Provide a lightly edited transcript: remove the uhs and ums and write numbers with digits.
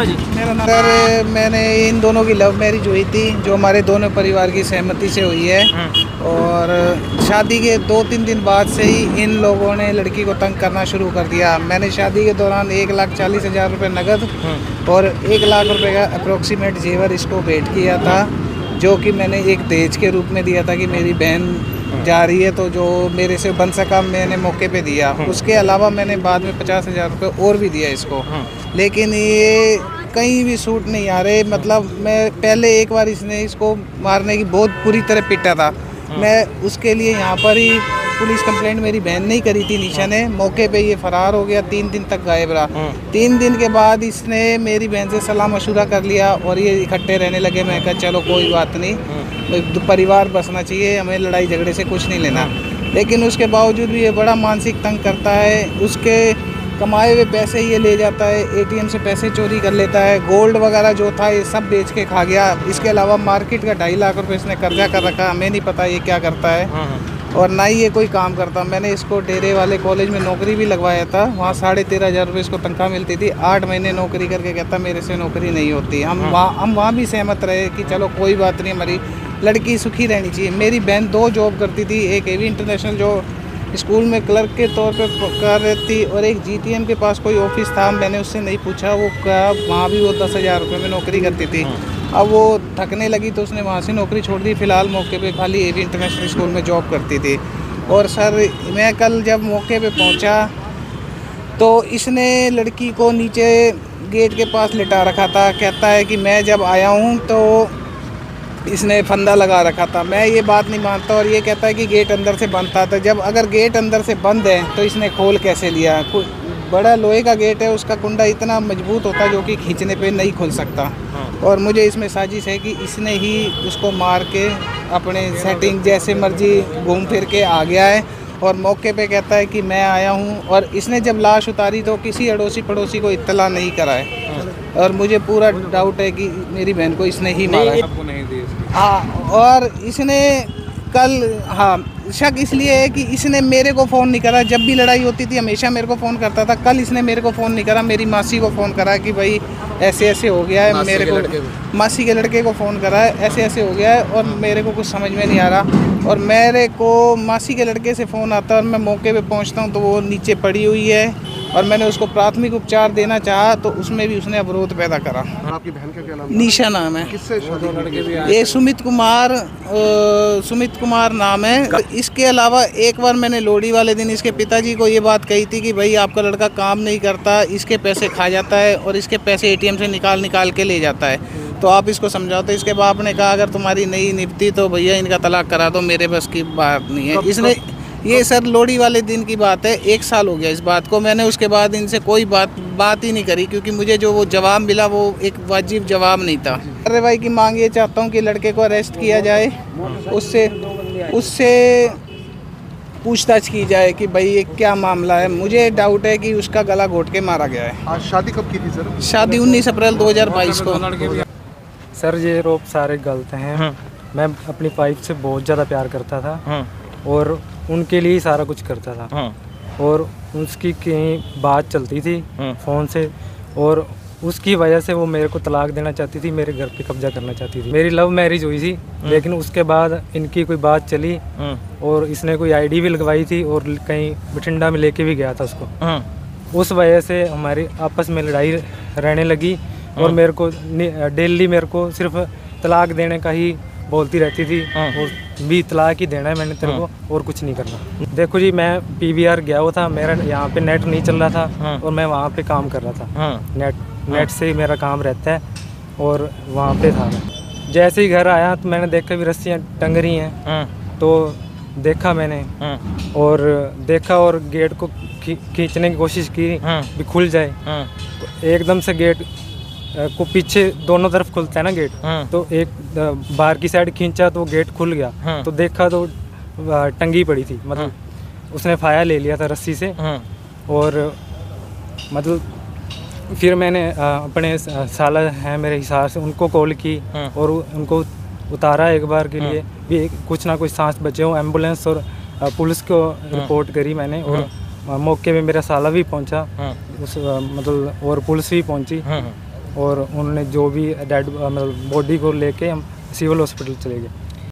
नाम है जी? मेरा नाम सर, मैंने इन दोनों की लव मैरिज हुई थी जो हमारे दोनों परिवार की सहमति से हुई है। और शादी के 2-3 दिन बाद से ही इन लोगों ने लड़की को तंग करना शुरू कर दिया। मैंने शादी के दौरान 1,40,000 रुपये नकद और 1 लाख रुपए का अप्रोक्सीमेट जेवर इसको भेंट किया था, जो कि मैंने एक दहेज के रूप में दिया था कि मेरी बहन जा रही है तो जो मेरे से बन सका मैंने मौके पे दिया। उसके अलावा मैंने बाद में 50,000 रुपये और भी दिया इसको, लेकिन ये कहीं भी सूट नहीं आ रहे। मतलब मैं पहले एक बार इसको मारने की बहुत बुरी तरह पिटा था। मैं उसके लिए यहाँ पर ही पुलिस कंप्लेंट मेरी बहन ने ही करी थी। निशा ने मौके पे ये फरार हो गया, 3 दिन तक गायब रहा। 3 दिन के बाद इसने मेरी बहन से सलाह मशूरा कर लिया और ये इकट्ठे रहने लगे। मैं कहा चलो कोई बात नहीं, परिवार बसना चाहिए, हमें लड़ाई झगड़े से कुछ नहीं लेना। लेकिन उसके बावजूद भी ये बड़ा मानसिक तंग करता है। उसके कमाए हुए पैसे ये ले जाता है, एटीएम से पैसे चोरी कर लेता है, गोल्ड वगैरह जो था ये सब बेच के खा गया। इसके अलावा मार्केट का 2.5 लाख रुपए इसने कर्जा कर रखा। हमें नहीं पता ये क्या करता है और ना ही ये कोई काम करता। मैंने इसको डेरे वाले कॉलेज में नौकरी भी लगवाया था, वहाँ 13,500 रुपये इसको तनख्वाह मिलती थी। 8 महीने नौकरी करके कहता मेरे से नौकरी नहीं होती। हम वहाँ भी सहमत रहे कि चलो कोई बात नहीं, हमारी लड़की सुखी रहनी चाहिए। मेरी बहन 2 जॉब करती थी, एक एवी इंटरनेशनल जो स्कूल में क्लर्क के तौर पे कर रही थी और एक जीटीएम के पास कोई ऑफिस था। मैंने उससे नहीं पूछा वो क्या, वहाँ भी वो 10,000 रुपये में नौकरी करती थी। अब वो थकने लगी तो उसने वहाँ से नौकरी छोड़ दी। फिलहाल मौके पे खाली एवी इंटरनेशनल स्कूल में जॉब करती थी। और सर मैं कल जब मौके पे पहुँचा तो इसने लड़की को नीचे गेट के पास लिटा रखा था। कहता है कि मैं जब आया हूँ तो इसने फंदा लगा रखा था। मैं ये बात नहीं मानता और ये कहता है कि गेट अंदर से बंद था। तो जब अगर गेट अंदर से बंद है तो इसने खोल कैसे लिया? बड़ा लोहे का गेट है, उसका कुंडा इतना मजबूत होता है जो कि खींचने पे नहीं खुल सकता। और मुझे इसमें साजिश है कि इसने ही उसको मार के अपने सेटिंग जैसे मर्जी घूम फिर के आ गया है और मौके पे कहता है कि मैं आया हूँ। और इसने जब लाश उतारी तो किसी अड़ोसी पड़ोसी को इत्तला नहीं करा है और मुझे पूरा डाउट है कि मेरी बहन को इसने ही मारा है। हाँ, और इसने कल शक इसलिए है कि इसने मेरे को फ़ोन नहीं करा। जब भी लड़ाई होती थी हमेशा मेरे को फ़ोन करता था। कल इसने मेरे को फ़ोन नहीं करा, मेरी मासी को फ़ोन करा कि भाई ऐसे ऐसे हो गया है। मेरे को मासी के लड़के को फ़ोन करा है, ऐसे ऐसे हो गया है और मेरे को कुछ समझ में नहीं आ रहा। और मेरे को मासी के लड़के से फ़ोन आता है और मैं मौके पे पहुंचता हूं तो वो नीचे पड़ी हुई है और मैंने उसको प्राथमिक उपचार देना चाहा तो उसमें भी उसने अवरोध पैदा करा। आपकी बहन का क्या नाम? निशा नाम है। किससे शादी? ये सुमित कुमार नाम है। इसके अलावा एक बार मैंने लोहड़ी वाले दिन इसके पिताजी को ये बात कही थी कि भाई आपका लड़का काम नहीं करता, इसके पैसे खा जाता है और इसके पैसे एटीएम से निकाल के ले जाता है, तो आप इसको समझाओ। तो इसके बाप ने कहा अगर तुम्हारी नहीं निपटी तो भैया इनका तलाक करा दो, मेरे बस की बात नहीं है। इसने ये सर लोहड़ी वाले दिन की बात है, 1 साल हो गया इस बात को। मैंने उसके बाद इनसे कोई बात ही नहीं करी क्योंकि मुझे जो वो जवाब मिला वो एक वाजिब जवाब नहीं था। कार्रवाई की मांग ये चाहता हूँ कि लड़के को अरेस्ट किया जाए, उससे पूछताछ की जाए कि भाई ये क्या मामला है। मुझे डाउट है कि उसका गला घोट के मारा गया है। आज शादी कब की थी सर? शादी 19 अप्रैल 2022 को। सर ये रोप सारे गलत हैं। मैं अपनी वाइफ से बहुत ज़्यादा प्यार करता था और उनके लिए ही सारा कुछ करता था और उसकी कहीं बात चलती थी फ़ोन से और उसकी वजह से वो मेरे को तलाक देना चाहती थी, मेरे घर पे कब्जा करना चाहती थी। मेरी लव मैरिज हुई थी लेकिन उसके बाद इनकी कोई बात चली और इसने कोई आईडी भी लगवाई थी और कहीं बठिंडा में लेके भी गया था उसको। उस वजह से हमारी आपस में लड़ाई रहने लगी और मेरे को डेली मेरे को सिर्फ तलाक देने का ही बोलती रहती थी और भी तलाक ही देना है मैंने तेरे को और कुछ नहीं करना। देखो जी, मैं पीवीआर गया हुआ था, मेरा यहाँ पे नेट नहीं चल रहा था और मैं वहाँ पे काम कर रहा था। नेट से ही मेरा काम रहता है और वहाँ पे था मैं। जैसे ही घर आया तो मैंने देखा भी रस्सियाँ टंग रही हैं तो देखा मैंने और गेट को खींचने की कोशिश की भी खुल जाए। तो एकदम से गेट को पीछे दोनों तरफ खुलता है ना गेट, तो एक बाहर की साइड खींचा तो गेट खुल गया। तो देखा तो टंगी पड़ी थी, मतलब उसने फाया ले लिया था रस्सी से। और मतलब फिर मैंने अपने साला हैं मेरे हिसाब से उनको कॉल की और उनको उतारा एक बार के लिए भी, कुछ ना कुछ सांस बचे हो। एम्बुलेंस और पुलिस को रिपोर्ट करी मैंने और मौके पे मेरा साला भी पहुंचा उस मतलब और पुलिस भी पहुंची और उन्होंने जो भी डेड मतलब बॉडी को लेके हम सिविल हॉस्पिटल चले गए।